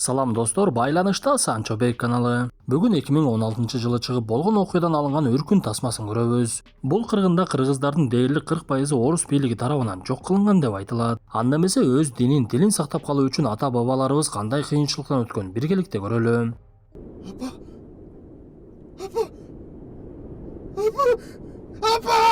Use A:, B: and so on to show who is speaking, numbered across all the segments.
A: Салам достор, байланышта Санчобек каналы. Бүгүн 2016 жылы чыгып болгон окуядан алынган өркүн тасмасын көрөбүз. Бул кыргында кыргыздардын дээрлик 40% орус бийлиги тарабынан жок кылынган деп айтылат. Анда эмесе өз динин, тилин сактап калуу үчүн ата-бабаларыбыз кандай кыйынчылыктан өткөн биргеликте көрөлү.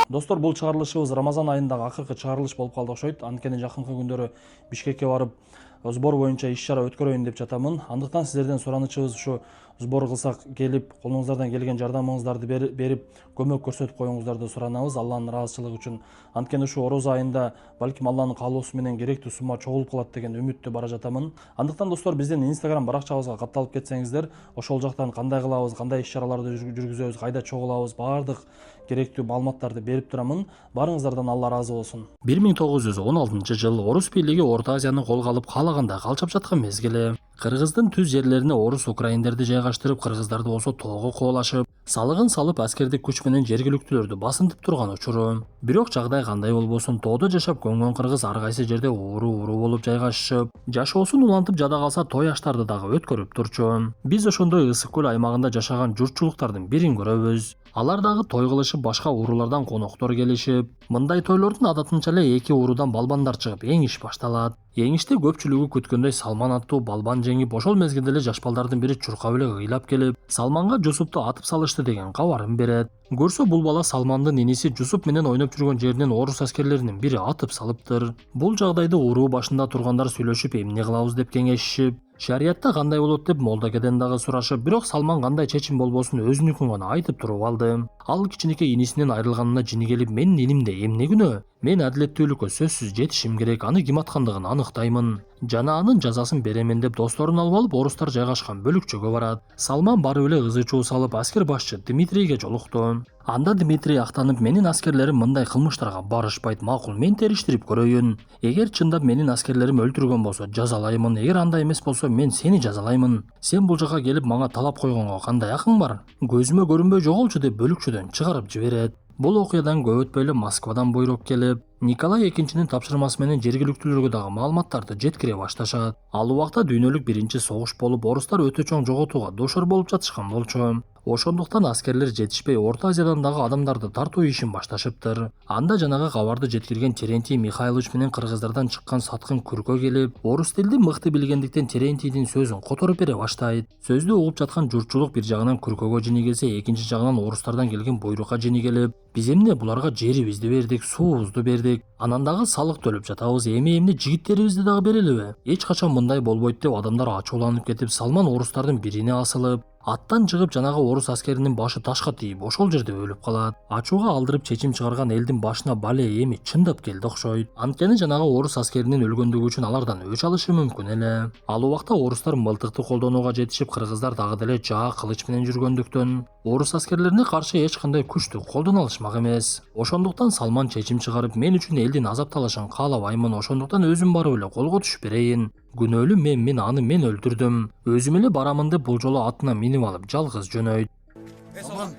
A: Достор, бул чыгарылышыбыз Рамазан айындагы акыркы чыгарылыш болуп калды окшойт. Анткени жакынкы күндөрү Бишкекке барып сбор боюнча иш-чара өткөрөйүн деп жатамын. Андыктан сиздерден суранычыбыз ушу сбор кылсак келип, колуңуздардан келген жардамыңыздарды берип, көмөк көрсөтүп коюңуздарды суранабыз Алланын ыраазычылыгы үчүн. Анткени ушу ороз айында балким Алланын каалоосу менен керектүү сумма чогулуп калат деген үмүттө бара жатамын. Андыктан достор, биздин Instagram баракчабызга катталып кетсеңиздер, ошол жактан кандай кылабыз, кандай иш-чараларды жүргүзөбүз, кайда чогулабыз, баардык керектүү маалыматтарды берип турамын. Барыңыздардан Алла ыраазы болсун. 1916-жыл орус бийлиги Орто Азияны колго алып каалагандай калчап жаткан мезгили. Кыргыздын түз жерлерине орус украиндерди жайгаштырып, кыргыздарды болсо тоого кубалашып, салыгын салып аскердик күч менен жергиликтүүлөрдү басынтып турган учуру. Бирок жагдай кандай болбосун, тоодо жашап көнгөн кыргыз ар кайсы жерде ууру болуп жайгашышып, жашоосун улантып жада калса той аштарды дагы өткөрүп турчу. Биз ошондой ысык көл аймагында жашаган журтчулуктардын бирин көрөбүз. Алар дагы той кылышып, башка уруулардан коноктор келишип, мындай тойлордун адатынча эле эки уруудан балбандар чыгып, эңиш башталат. Эңиште көпчүлүгү күткөндөй Салман аттуу балбан жеңип, ошол мезгилде эле жаш балдардын бири чуркап эле ыйлап келип, Салманга Жусупту атып салышты деген кабарын берет. Көрсө бул бала Салмандын иниси Жусуп менен ойноп жүргөн жеринен орус аскерлеринин бири атып салыптыр. Бул жагдайды уруу башында тургандар сүйлөшүп, эмне кылабыз деп кеңешишип, шариятта кандай болот деп молдагеден дагы сурашып, бирок Салман кандай чечим болбосун өзүнүкүн гана айтып туруп алды. Ал кичинекей инисинин айрылганына жини келип, менин инимде эмне күнөө? Мен адилеттүүлүккө сөзсүз жетишим керек, аны ким аткандыгын аныктаймын. Жана анын жазасын беремен деп досторун алып орустар жайгашкан бөлүкчөгө барат. Салман барып эле ызы чуу салып аскер башчы Дмитрийге жолукту. Анда Дмитрий актанып, менин аскерлерим мындай кылмыштарга барышпайт, макул, мен териштирип көрөйүн. Эгер чындап менин аскерлерим өлтүргөн болсо жазалаймын, эгер андай эмес болсо мен сени жазалаймын. Сен бул жака келип мага талап койгонго кандай акың бар? Көзүмө көрүнбөй жоголчу деп бөлүкчөдөн чыгарып жиберет. Бул окуядан көп өтпөй эле Москвадан буйрук келип, Николай экинчинин тапшырмасы менен жергиликтүүлөргө дагы маалыматтарды жеткире башташат. Ал убакта дүйнөлүк биринчи согуш болуп, орустар өтө чоң жоготууга душар болуп жатышкан болчу. Ошондуктан аскерлер жетишпей, Орто Азиядан дагы адамдарды тартуу ишин башташыптыр. Анда жанагы кабарды жеткирген Терентий Михайлович менен кыргыздардан чыккан саткын Күркө келип, орус тилди мыкты билгендиктен Терентийдин сөзүн которуп бере баштайт. Сөздү угуп жаткан журтчулук бир жагынан Күркөгө жини келсе, экинчи жагынан орустардан келген буйрукка жини келип, биз эмне буларга жерибизди бердик, суубузду бердик, анан дагы салык төлөп жатабыз, эмне жигиттерибизди дагы берелиби? Эч качан мындай болбойт деп адамдар ачууланып кетип, Салман орустардын бирине асылып, аттан чыгып жанагы орус аскеринин башы ташка тийип, ошол жерде өлүп калат. Ачууга алдырып чечим чыгарган элдин башына бале эми чындап келди окшойт. Анткени жанагы орус аскеринин өлгөндүгү үчүн алардан өч алышы мүмкүн эле. Ал убакта орустар мылтыкты колдонууга жетишип, кыргыздар дагы деле жаа кылыч менен жүргөндүктөн орус аскерлерине каршы эч кандай күчтү колдоно алышмак эмес. Ошондуктан Салман чечим чыгарып, мен үчүн элдин азапталышын каалабаймын, ошондуктан өзүм барып эле колго түшүп берейин. Күнөөлүү аны мен өлтүрдүм. Өзүм эле барамын деп бул жолу атына минип алып жалгыз жөнөйт.
B: Салман,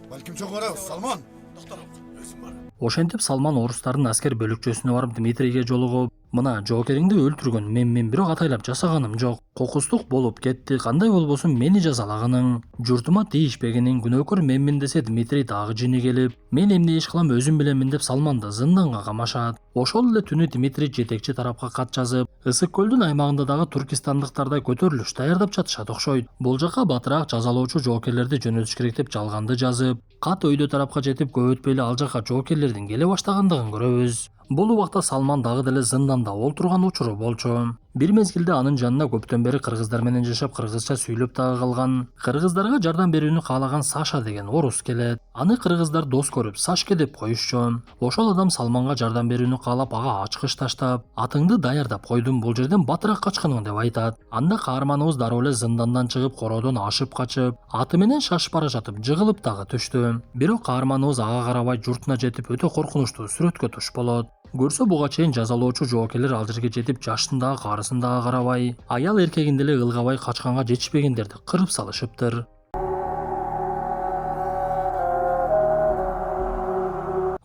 B: балким чогорабыз, Салман. Доктор, өзүм бар.
A: Ошентип Салман орустардын аскер бөлүкчөсүнө барып Дмитрийге жолугуп, мына жоокериңди өлтүргөн мен бирок атайлап жасаганым жок. Кокустук болуп кетти, кандай болбосун мени жазалагының. Журтума тийишпегениң, күнөөкөр менмин десе Дмитрий дагы жини келип, мен эмне иш кылам өзүм билемин деп Салманды зынданга камашат. Ошол эле түнү Дмитрий жетекчи тарапка кат жазып, Ысык көлдүн аймагында дагы туркистандыктардай көтөрүлүш даярдап жатышат окшойт. Бул жака батыраак жазалоочу жоокерлерди жөнөтүш керек деп жалганды жазып, кат өйдө тарапка жетип, көп өтпөй эле ал жака жоокерлердин келе баштагандыгын көрөбүз. Бул убакта Салман дагы деле зынданда олтурган учуру болчу. Бир мезгилде анын жанына көптөн бери кыргыздар менен жашап, кыргызча сүйлөп дагы калган, кыргыздарга жардам берүүнү каалаган Саша деген орус келет. Аны кыргыздар дос көрүп Сашке деп коюшчу. Ошол адам Салманга жардам берүүнү каалап, ага ачкыч таштап, атыңды даярдап койдум, бул жерден батыраак качканың деп айтат. Анда каарманыбыз дароо эле зындандан чыгып, короодон ашып качып, аты менен шашып бара жатып жыгылып дагы түштү. Бирок каарманыбыз ага карабай журтуна жетип, өтө коркунучтуу сүрөткө туш болот. Көрсө буга чейин жазалоочу жоокерлер ал жерге жетип, жаштын дагы карысын дагы карабай, аял эркегин деле ылгабай качканга жетишпегендерди кырып салышыптыр.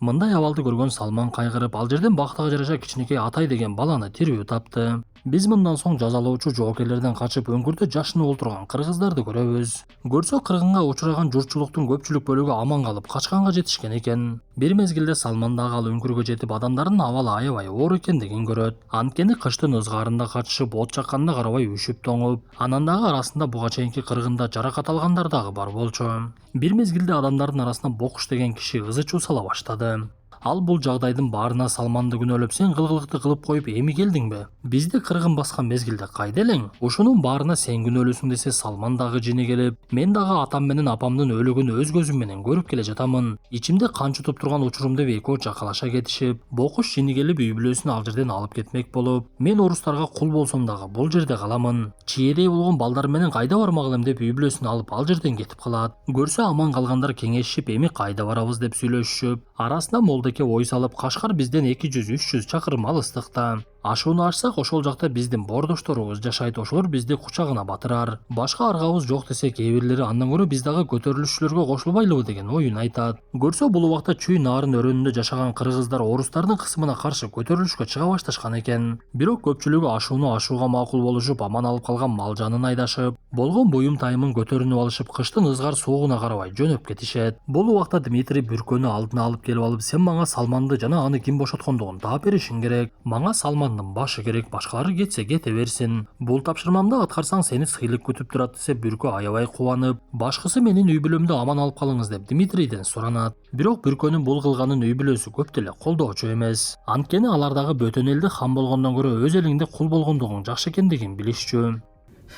A: Мындай абалды көргөн Салман кайгырып, ал жерден бактага жараша кичинекей Атай деген баланы тирүү тапты. Биз мындан соң жазалоочу жоокерлерден качып өңкүрдө жашынып отурган кыргыздарды көрөбүз. Көрсө кыргынга учураган журтчулуктун көпчүлүк бөлүгү аман калып качканга жетишкен экен. Бир мезгилде Салман дагы ал өңкүргө жетип адамдардын абалы аябай оор экендигин көрөт. Анткени кыштын ызгаарында качышып от жакканына карабай үшүп тоңуп, анан дагы арасында буга чейинки кыргында жаракат алгандар дагы бар болчу. Бир мезгилде адамдардын арасына Бокуш деген киши ызы чуу сала баштады. Ал бул жагдайдын баарына Салманды күнөөлөп, сен кылгылыкты кылып коюп эми келдиңби? Бизди кыргын баскан мезгилде кайда элең? Ушунун баарына сен күнөөлүүсүң десе Салман дагы жини келип, мен дагы атам менен апамдын өлүгүн өз көзүм менен көрүп келе жатамын. Ичимде кан чутуп турган учурумда экөө жакалаша кетишип, Бокуш жини келип үй бүлөсүн ал жерден алып кетмек болуп, мен орустарга кул болсом дагы бул жерде каламын. Чиедей болгон балдар менен кайда бармак элем деп үй бүлөсүн алып ал жерден кетип калат. Көрсө аман калгандар кеңешишип, эми кайда барабыз деп сүйлөшүшүп, арасында Молдеке ой салып, Кашкар бизден 200-300 чакырым алыстыкта. Ашууну ачсак, ошол жакта биздин боордошторубуз жашайт, ошолор бизди кучагына батырар. Башка аргабыз жок десе, кээ бирлери андан көрө биз дагы көтөрүлүшчүлөргө кошулбайлыбы деген оюн айтат. Көрсө бул убакта Чүй Нарын өрөөнүндө жашаган кыргыздар орустардын кысымына каршы көтөрүлүшкө чыга башташкан экен. Бирок көпчүлүгү ашууну ашууга макул болушуп, аман алып калган мал жанын айдашып, болгон буюм тайымын көтөрүнүп алышып, кыштын ызгар суугуна карабай жөнөп кетишет. Бул убакта Дмитрий Бүркөнү алдына алып келип алып, сен мага Салманды жана аны ким бошоткондугун таап беришиң керек. Мага Салмандын башы керек, башкалары кетсе кете берсин. Бул тапшырмамды аткарсаң сени сыйлык күтүп турат десе, Бүркө аябай кубанып, башкысы менин үй бүлөмдү аман алып калыңыз деп Дмитрийден суранат. Бирок Бүркөнүн бул кылганын үй бүлөсү көп деле колдоочу эмес. Анткени алар дагы бөтөн элде хан болгондон көрө өз элиңде кул болгондугуң жакшы экендигин билишчү.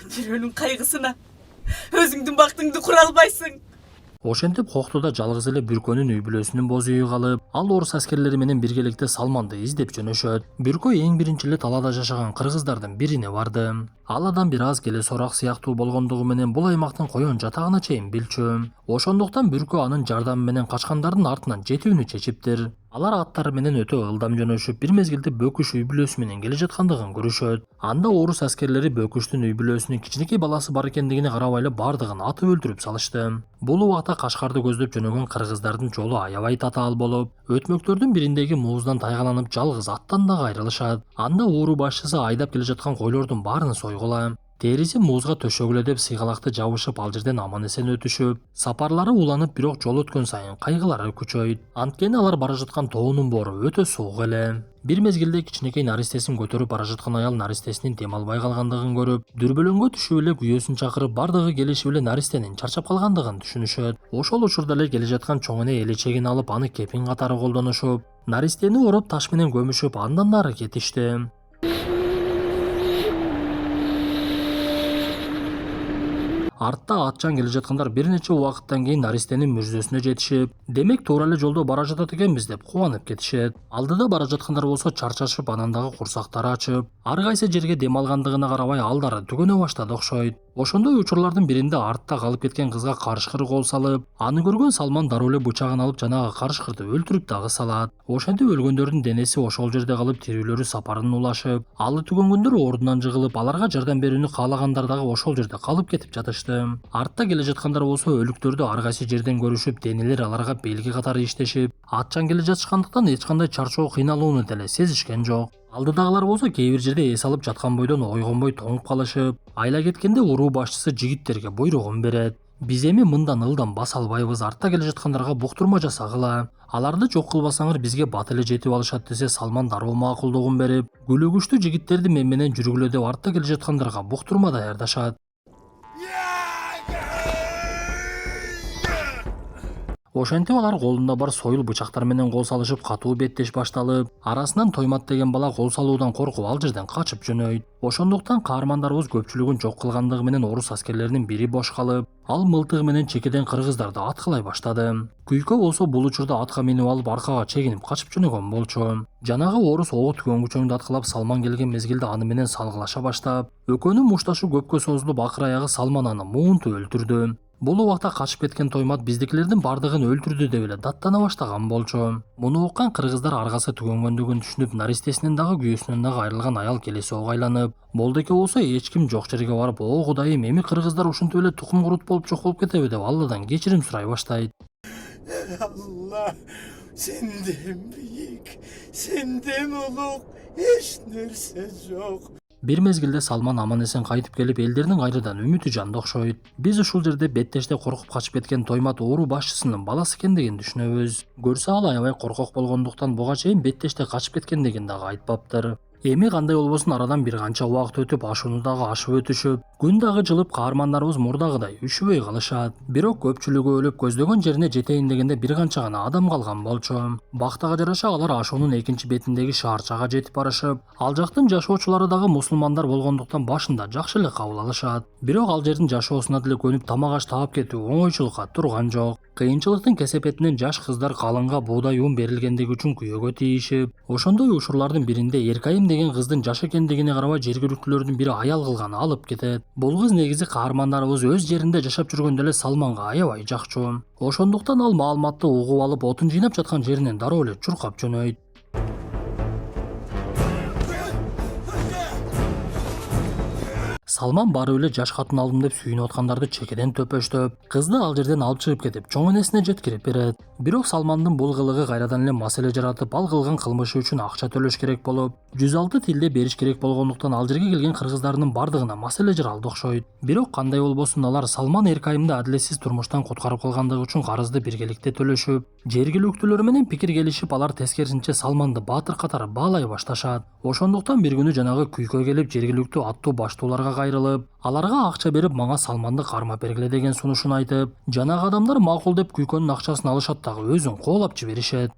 C: Бирөөнүн кайгысына өзүңдүн бактыңды кура албайсың.
A: Ошентип Коктуда жалгыз эле Бүркөнүн үй бүлөсүнүн боз үйү калып, ал орус аскерлери менен биргеликте Салманды издеп жөнөшөт. Бүркө эң биринчи эле талаада жашаган кыргыздардын бирине барды. Ал адам бир аз келе сорак сыяктуу болгондугу менен бул аймактын коен жатагына чейин билчү. Ошондуктан Бүркө анын жардамы менен качкандардын артынан жетүүнү чечиптир. Алар аттары менен өтө ылдам жөнөшүп, бир мезгилде Бөкүш үй бүлөсү менен келе жаткандыгын көрүшөт. Анда орус аскерлери Бөкүштүн үй бүлөсүнүн кичинекей баласы бар экендигине карабай эле бардыгын атып өлтүрүп салышты. Бул убакта Кашкарды көздөп жөнөгөн кыргыздардын жолу аябай татаал болуп, өтмөктөрдүн бириндеги мууздан тайгаланып жалгыз аттан дагы айрылышат. Анда ууру башчысы айдап келе жаткан койлордун баарын сойгула. Териси муузга төшөгүлө деп сыйгалакты жабышып, ал жерден аман эсен өтүшүп, сапарлары уланып, бирок жол өткөн сайын кайгылары күчөйт. Анткени алар бара жаткан тоонун боору өтө суук эле. Бир мезгилде кичинекей наристесин көтөрүп бара жаткан аял наристесинин дем албай калгандыгын көрүп, дүрбөлөңгө түшүп эле күйөөсүн чакырып, бардыгы келишип эле наристенин чарчап калгандыгын түшүнүшөт. Ошол учурда эле келе жаткан чоң эне элечегин алып, аны кепин катары колдонушуп, наристени ороп таш менен көмүшүп, андан нары кетишти. Артта атчан келе жаткандар бир нече убакыттан кийин наристенин мүрзөсүнө жетишип, демек туура эле жолдо бара жатат экенбиз деп кубанып кетишет. Алдыда бара жаткандар болсо чарчашып, анан дагы курсактары ачып, ар кайсы жерге дем алгандыгына карабай алдары түгөнө баштады окшойт. Ошондой учурлардын биринде артта калып кеткен кызга карышкыр кол салып, аны көргөн Салман дароо эле бычагын алып жанагы карышкырды өлтүрүп дагы салат. Ошентип өлгөндөрдүн денеси ошол жерде калып, тирүүлөрү сапарын улашып, алы түгөнгөндөр ордунан жыгылып, аларга жардам берүүнү каалагандар дагы ошол жерде калып кетип жатышты. Артта келе жаткандар болсо өлүктөрдү ар кайсы жерден көрүшүп, денелер аларга белги катары иштешип, атчан келе жатышкандыктан эч кандай чарчоо кыйналууну деле сезишкен жок. Алдыдагылар болсо кээ бир жерде эс алып жаткан бойдон ойгонбой тоңуп калышып, айла кеткенде уруу башчысы жигиттерге буйругун берет. Биз эми мындан ылдам баса албайбыз, артта келе жаткандарга буктурма жасагыла. Аларды жок кылбасаңар бизге бат эле жетип алышат десе, Салман дароо макулдугун берип, күлүгүчтүү жигиттерди мен менен жүргүлө деп артта келе жаткандарга буктурма даярдашат. Ошентип алар колунда бар сойыл бычактар менен кол салышып, катуу беттеш башталып, арасынан Тоймат деген бала кол салуудан коркуп ал жерден качып жөнөйт. Ошондуктан каармандарыбыз көпчүлүгүн жок кылгандыгы менен орус аскерлеринин бири бош калып, ал мылтыгы менен чекеден кыргыздарды аткылай баштады. Күйкө болсо бул учурда атка минип алып, аркага чегинип качып жөнөгөн болчу. Жанагы орус ого түгөнгүчөңдү аткылап Салман келген мезгилде аны менен салгылаша баштап, экөөнүн мушташу көпкө созулуп, акыр аягы Салман аны муунтуп өлтүрдү. Бул убакта качып кеткен Тоймат биздикилердин бардыгын өлтүрдү деп эле даттана баштаган болчу. Муну уккан кыргыздар аргасы түгөнгөндүгүн түшүнүп, наристесинен дагы күйөөсүнөн дагы айрылган аял келиси оңайланып, Молдеке болсо эч ким жок жерге барып, "О Кудайым, эми кыргыздар ушинтип эле тукум курут болуп жок болуп кетеби" деп Алладан кечирим сурай баштайт.
B: Allah,
D: Senden büyük, senden uluk hiç nerse yok.
A: Bir mezgilde Salman amан эсен кайтып келип элдердин кайрадан үмүтү жанды окшойт. Биз ушул жерде беттеште коркуп качып кеткен Тоймат оору башчысынын баласы экендигин түшүнөбүз. Көрсө ал аябай коркок болгондуктан буга чейин беттеште качып кеткендигин дагы айтпаптыр. Эми кандай болбосун арадан бир канча убакыт өтүп ашууну дагы ашып өтүшүп, күн дагы жылып каармандарыбыз мурдагыдай үшүбөй калышат. Бирок көпчүлүгү өлүп көздөгөн жерине жетейин дегенде бир канча гана адам калган болчу. Бактага жараша алар ашуунун экинчи бетиндеги шаарчага жетип барышып, ал жактын жашоочулары дагы мусулмандар болгондуктан башында жакшы эле кабыл алышат. Бирок ал жердин жашоосуна деле көнүп тамак аш таап кетүү оңойчулукка турган жок. Кыйынчылыктын кесепетинен жаш кыздар калыңга буудай ун берилгендиги үчүн күйөөгө тийишип, ошондой учурлардын биринде Эркайым деген кыздын жаш экендигине карабай жергиликтүүлөрдүн бири аял кылган алып кетет. Бул кыз негизи каармандарыбыз өз жеринде жашап жүргөндө эле Салманга аябай жакчу. Ошондуктан ал маалыматты угуп алып, отун жыйнап жаткан жеринен дароо эле чуркап жөнөйт. Салман барып эле жаш катын алдым деп сүйүнүп аткандарды чекеден төпөштөп, кызды ал жерден алып чыгып кетип, чоң энесине жеткирип берет. Бирок Салмандын бул кылыгы кайрадан эле маселе жаратып, ал кылган кылмышы үчүн акча төлөш керек болуп, 106 тилде бериш керек болгондуктан ал жерге келген кыргыздарынын бардыгына маселе жаралды окшойт. Бирок кандай болбосун алар Салман Эркайымды адилетсиз турмуштан куткарып калгандыгы үчүн карызды биргеликте төлөшүп, жергиликтүүлөр менен пикир келишип, алар тескерисинче Салманды баатыр катары баалай башташат. Ошондуктан бир күнү жанагы күйкө келип, жергиликтүү аттуу баштууларга кайрылып, аларга акча берип мага Салманды кармап бергиле деген сунушун айтып, жанагы адамдар макул деп күйкөнүн акчасын алышат дагы өзүн коолап жиберишет.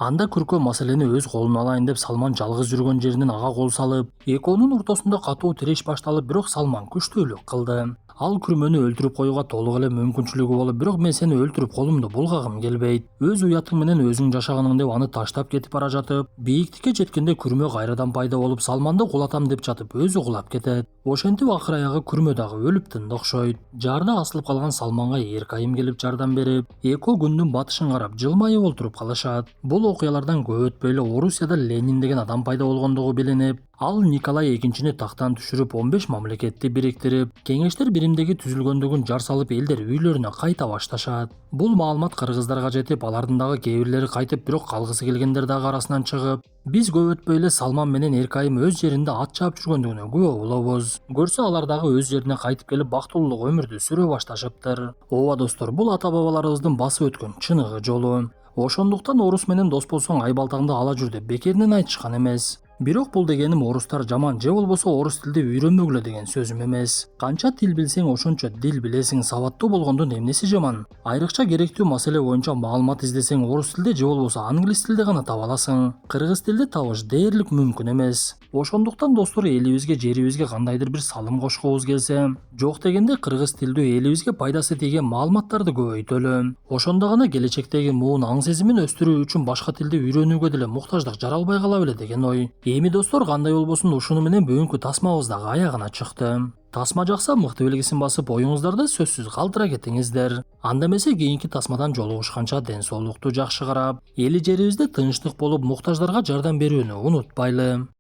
A: Анда Күркө маселени өз колуна алайын деп Салман жалгыз жүргөн жеринен ага кол салып, экөөнүн ортосунда катуу тиреш башталып, бирок Салман күчтүүлүк кылды. Ал күрмөнү өлтүрүп коюуга толук эле мүмкүнчүлүгү болуп, бирок мен сени өлтүрүп колумду булгагым келбейт. Өз уятың менен өзүң жашаганың деп аны таштап кетип бара жатып, бийиктикке жеткенде күрмө кайрадан пайда болуп, Салманды кулатам деп жатып, өзү кулап кетет. Ошентип акыр аягы күрмө дагы өлүп тынды окшойт. Жаарда асылып калган Салманга Эркайым келип жардам берип, экөө күндүн батышын карап жылмайып олтуруп калышат. Бул окуялардан көп өтпөй эле Орусияда Ленин деген адам пайда болгондугу билинип, ал Николай экинчини тактан түшүрүп 15 мамлекетти бириктирип, кеңештер биримдиги түзүлгөндүгүн жар салып, элдер үйлөрүнө кайта башташат. Бул маалымат кыргыздарга жетип, алардын дагы кээ бирлери кайтып, бирок калгысы келгендер дагы арасынан чыгып, биз көп өтпөй эле Салман менен Эркайым өз жеринде ат чаап жүргөндүгүнө күбө болобуз. Көрсө алар дагы өз жерине кайтып келип, бактылуулук өмүрдү сүрө башташыптыр. Ооба достор, бул ата бабаларыбыздын басып өткөн чыныгы жолу. Ошондуктан орус менен дос болсоң айбалтаңды ала жүр деп бекеринен айтышкан эмес. Бирок бул дегеним орустар жаман же болбосо орус тилди үйрөнмөгүлө деген сөзүм эмес. Канча тил билсең ошончо дил билесиң, сабаттуу болгондун эмнеси жаман? Айрыкча керектүү маселе боюнча маалымат издесең орус тилде же болбосо англис тилде гана таба аласың. Кыргыз тилде табыш дээрлик мүмкүн эмес. Ошондуктан достор, элибизге, жерибизге кандайдыр бир салым кошкубуз келсе, жок дегенде кыргыз тилдүү элибизге пайдасы тийген маалыматтарды көбөйтөлү. Ошондо гана келечектеги муун аң сезимин өстүрүү үчүн башка тилди үйрөнүүгө деле муктаждык жаралбай кала беле деген ой. Эми достор, кандай болбосун ушуну менен бүгүнкү тасмабыз дагы аягына чыкты. Тасма жакса мыкты белгисин басып, оюңуздарды сөзсүз калтыра кетиңиздер. Анда эмесе кийинки тасмадан жолугушканча ден соолукту жакшы карап, эли жерибизде тынчтык болуп, муктаждарга жардам берүүнү унутпайлы.